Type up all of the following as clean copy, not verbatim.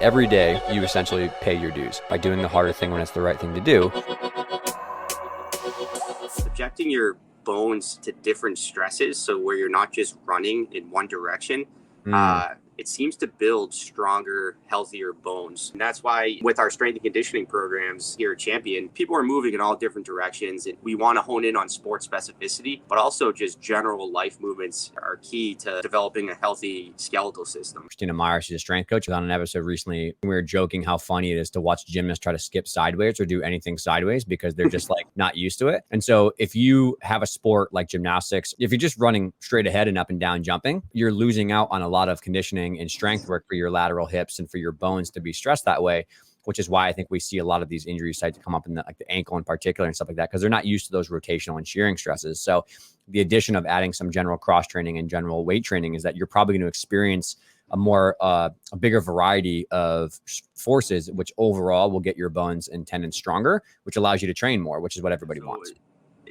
Every day, you essentially pay your dues by doing the harder thing when it's the right thing to do. Subjecting your bones to different stresses, so where you're not just running in one direction, it seems to build stronger, healthier bones. And that's why with our strength and conditioning programs here at Champion, people are moving in all different directions. And we want to hone in on sport specificity, but also just general life movements are key to developing a healthy skeletal system. Christina Meyer, she's a strength coach. On an episode recently, we were joking how funny it is to watch gymnasts try to skip sideways or do anything sideways because they're just like not used to it. And so if you have a sport like gymnastics, if you're just running straight ahead and up and down jumping, you're losing out on a lot of conditioning and strength work for your lateral hips and for your bones to be stressed that way, which is why I think we see a lot of these injuries start to come up in the ankle in particular and stuff like that, because they're not used to those rotational and shearing stresses. So the addition of adding some general cross training and general weight training is that you're probably going to experience a bigger variety of forces, which overall will get your bones and tendons stronger, which allows you to train more, which is what everybody wants.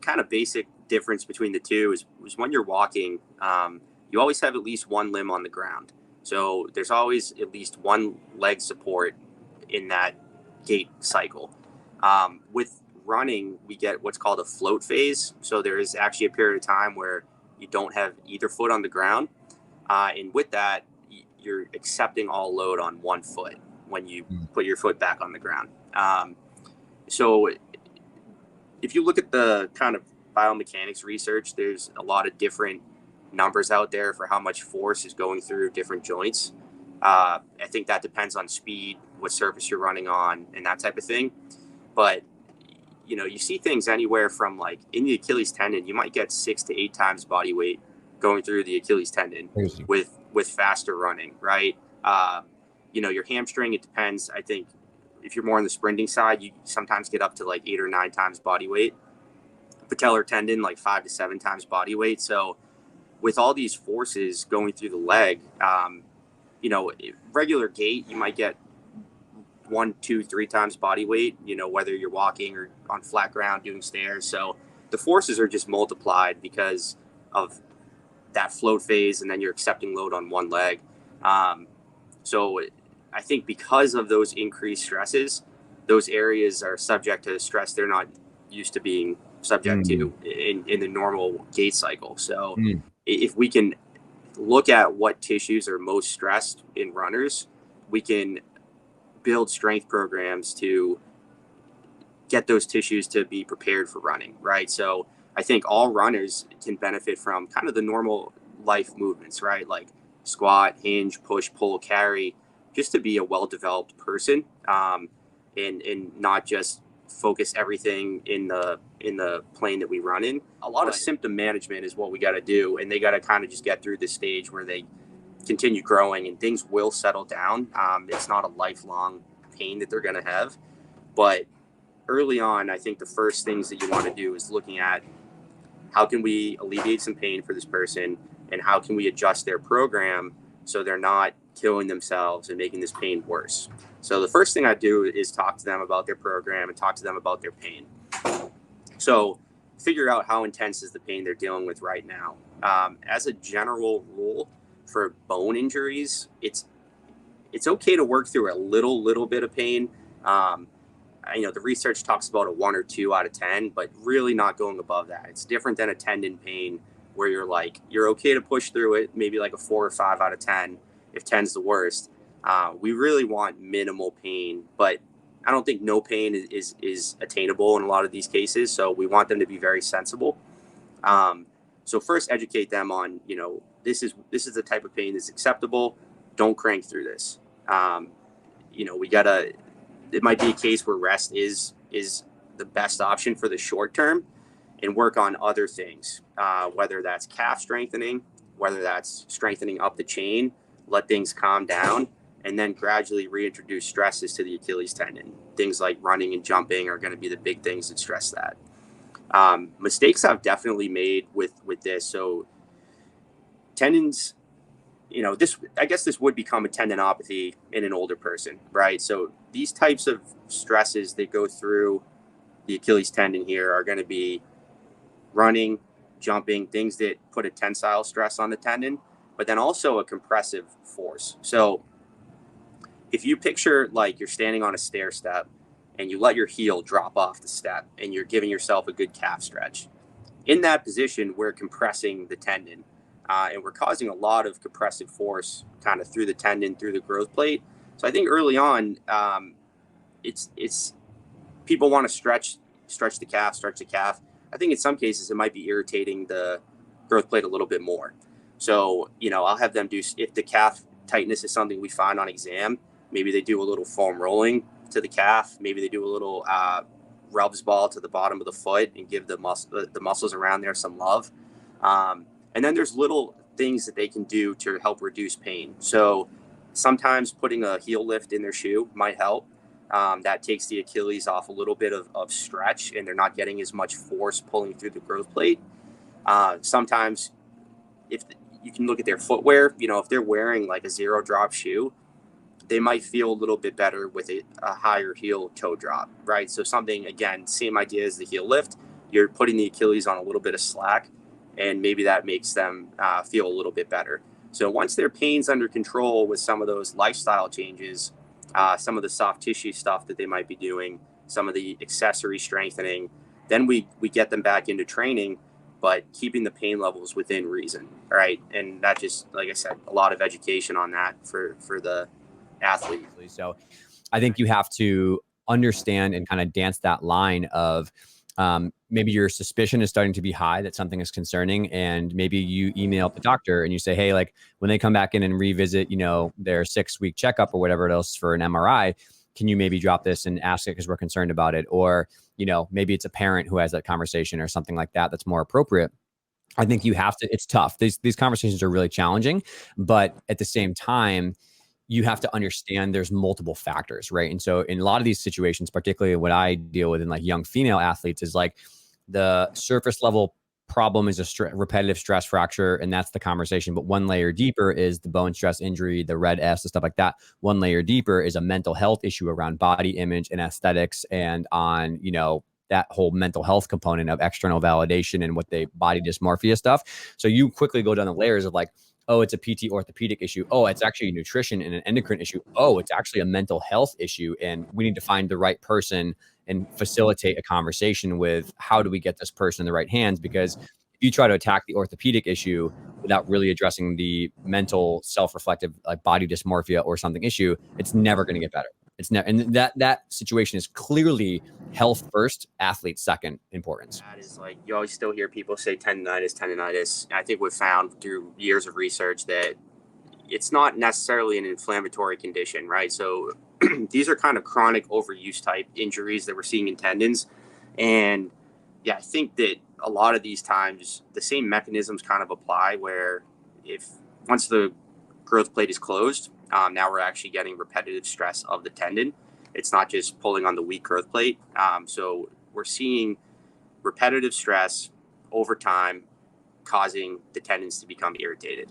Kind of basic difference between the two is when you're walking, you always have at least one limb on the ground. So there's always at least one leg support in that gait cycle. With running, we get what's called a float phase. So there is actually a period of time where you don't have either foot on the ground. And with that, you're accepting all load on one foot when you put your foot back on the ground. So if you look at the kind of biomechanics research, there's a lot of different numbers out there for how much force is going through different joints. I think that depends on speed, what surface you're running on, and that type of thing. But, you know, you see things anywhere from like in the Achilles tendon, you might get 6 to 8 times body weight going through the Achilles tendon with faster running, right? You know, your hamstring, it depends. I think if you're more on the sprinting side, you sometimes get up to like 8 or 9 times body weight. Patellar tendon, like 5 to 7 times body weight. So with all these forces going through the leg, you know, regular gait, you might get 1, 2, 3 times body weight, you know, whether you're walking or on flat ground doing stairs. So the forces are just multiplied because of that float phase, and then you're accepting load on one leg. So I think because of those increased stresses, those areas are subject to stress they're not used to being subject to in the normal gait cycle. So if we can look at what tissues are most stressed in runners, we can build strength programs to get those tissues to be prepared for running, right? So I think all runners can benefit from kind of the normal life movements, right? Like squat, hinge, push, pull, carry, just to be a well-developed person, and not just focus everything in the plane that we run in. A lot of symptom management is what we got to do, and they got to kind of just get through this stage where they continue growing and things will settle down. It's not a lifelong pain that they're going to have, but early on, I think the first things that you want to do is looking at how can we alleviate some pain for this person, and how can we adjust their program so they're not killing themselves and making this pain worse. So the first thing I do is talk to them about their program and talk to them about their pain. So figure out how intense is the pain they're dealing with right now. As a general rule for bone injuries, it's okay to work through a little bit of pain. You know, the research talks about a 1 or 2 out of 10, but really not going above that. It's different than a tendon pain where you're okay to push through it, maybe like a 4 or 5 out of 10, if 10's the worst. We really want minimal pain, but I don't think no pain is attainable in a lot of these cases. So we want them to be very sensible. So first educate them on, you know, this is the type of pain that's acceptable. Don't crank through this. You know, it might be a case where rest is the best option for the short term, and work on other things, whether that's calf strengthening, whether that's strengthening up the chain, let things calm down, and then gradually reintroduce stresses to the Achilles tendon. Things like running and jumping are going to be the big things that stress that. Mistakes I've definitely made with this. So tendons, you know, I guess this would become a tendinopathy in an older person, right? So these types of stresses that go through the Achilles tendon here are going to be running, jumping, things that put a tensile stress on the tendon, but then also a compressive force. So if you picture like you're standing on a stair step and you let your heel drop off the step and you're giving yourself a good calf stretch, in that position, we're compressing the tendon and we're causing a lot of compressive force kind of through the tendon, through the growth plate. So I think early on, it's people want to stretch the calf. I think in some cases it might be irritating the growth plate a little bit more. So, I'll have them do, if the calf tightness is something we find on exam, maybe they do a little foam rolling to the calf. Maybe they do a little rubs ball to the bottom of the foot and give the muscles around there some love. And then there's little things that they can do to help reduce pain. So sometimes putting a heel lift in their shoe might help. That takes the Achilles off a little bit of stretch, and they're not getting as much force pulling through the growth plate. Sometimes if you can look at their footwear, if they're wearing like a zero drop shoe, they might feel a little bit better with a higher heel toe drop, right? So something, again, same idea as the heel lift. You're putting the Achilles on a little bit of slack, and maybe that makes them feel a little bit better. So once their pain's under control with some of those lifestyle changes, some of the soft tissue stuff that they might be doing, some of the accessory strengthening, then we get them back into training, but keeping the pain levels within reason, right? And that just, like I said, a lot of education on that for the athlete. So I think you have to understand and kind of dance that line of maybe your suspicion is starting to be high that something is concerning, and maybe you email the doctor and you say, hey, like when they come back in and revisit, their 6-week checkup or whatever else for an MRI, can you maybe drop this and ask it because we're concerned about it? Or, maybe it's a parent who has that conversation or something like that that's more appropriate. I think you have to, it's tough. These conversations are really challenging, but at the same time, you have to understand there's multiple factors, right? And so in a lot of these situations, particularly what I deal with in like young female athletes, is like the surface level problem is a repetitive stress fracture, and that's the conversation. But one layer deeper is the bone stress injury, the red S, and stuff like that. One layer deeper is a mental health issue around body image and aesthetics, and on, that whole mental health component of external validation and what they body dysmorphia stuff. So you quickly go down the layers of like, oh, it's a PT orthopedic issue. Oh, it's actually a nutrition and an endocrine issue. Oh, it's actually a mental health issue. And we need to find the right person and facilitate a conversation with how do we get this person in the right hands? Because if you try to attack the orthopedic issue without really addressing the mental self-reflective, like body dysmorphia or something issue, it's never going to get better. It's never, and that situation is clearly health first, athlete second importance. That is like, you always still hear people say tendonitis. I think we've found through years of research that it's not necessarily an inflammatory condition, right? So these are kind of chronic overuse type injuries that we're seeing in tendons. And yeah, I think that a lot of these times the same mechanisms kind of apply, where if once the growth plate is closed, now we're actually getting repetitive stress of the tendon. It's not just pulling on the weak growth plate. So we're seeing repetitive stress over time causing the tendons to become irritated.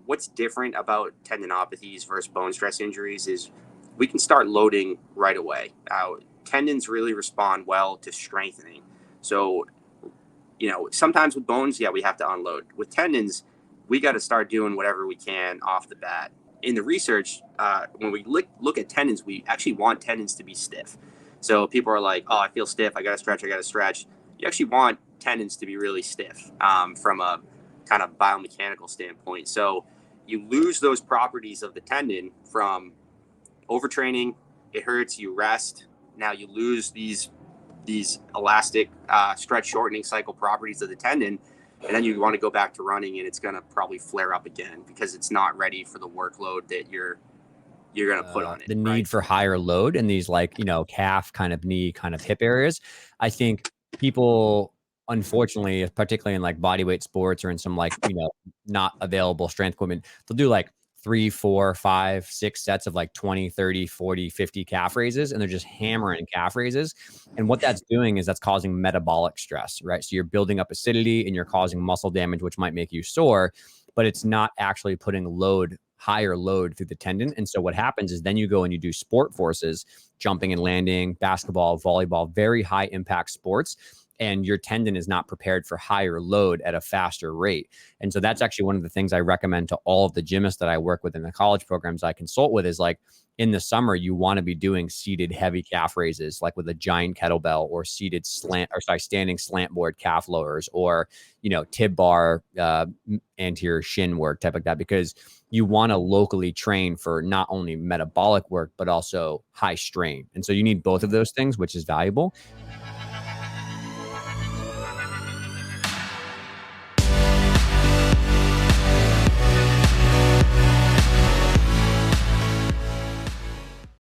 What's different about tendinopathies versus bone stress injuries is we can start loading right away. Tendons really respond well to strengthening. So, sometimes with bones, we have to unload. With tendons, we got to start doing whatever we can off the bat. In the research, when we look at tendons, we actually want tendons to be stiff. So people are like, oh, I feel stiff. I got to stretch. You actually want tendons to be really stiff from a kind of biomechanical standpoint. So you lose those properties of the tendon from overtraining. It hurts, you rest. Now you lose these elastic stretch shortening cycle properties of the tendon. And then you want to go back to running, and it's going to probably flare up again because it's not ready for the workload that you're going to put on it. The need for higher load in these calf kind of knee kind of hip areas. I think people, unfortunately, particularly in like bodyweight sports or in some not available strength equipment, they'll do 3, 4, 5, 6 sets of 20, 30, 40, 50 calf raises, and they're just hammering calf raises. And what that's doing is that's causing metabolic stress, right? So you're building up acidity and you're causing muscle damage, which might make you sore, but it's not actually putting higher load through the tendon. And so what happens is then you go and you do sport forces, jumping and landing, basketball, volleyball, very high impact sports. and your tendon is not prepared for higher load at a faster rate. And so that's actually one of the things I recommend to all of the gymnasts that I work with in the college programs I consult with is like, in the summer, you want to be doing seated heavy calf raises, like with a giant kettlebell, or seated standing slant board calf lowers, or, tib bar, anterior shin work, type like that, because you want to locally train for not only metabolic work, but also high strain. And so you need both of those things, which is valuable.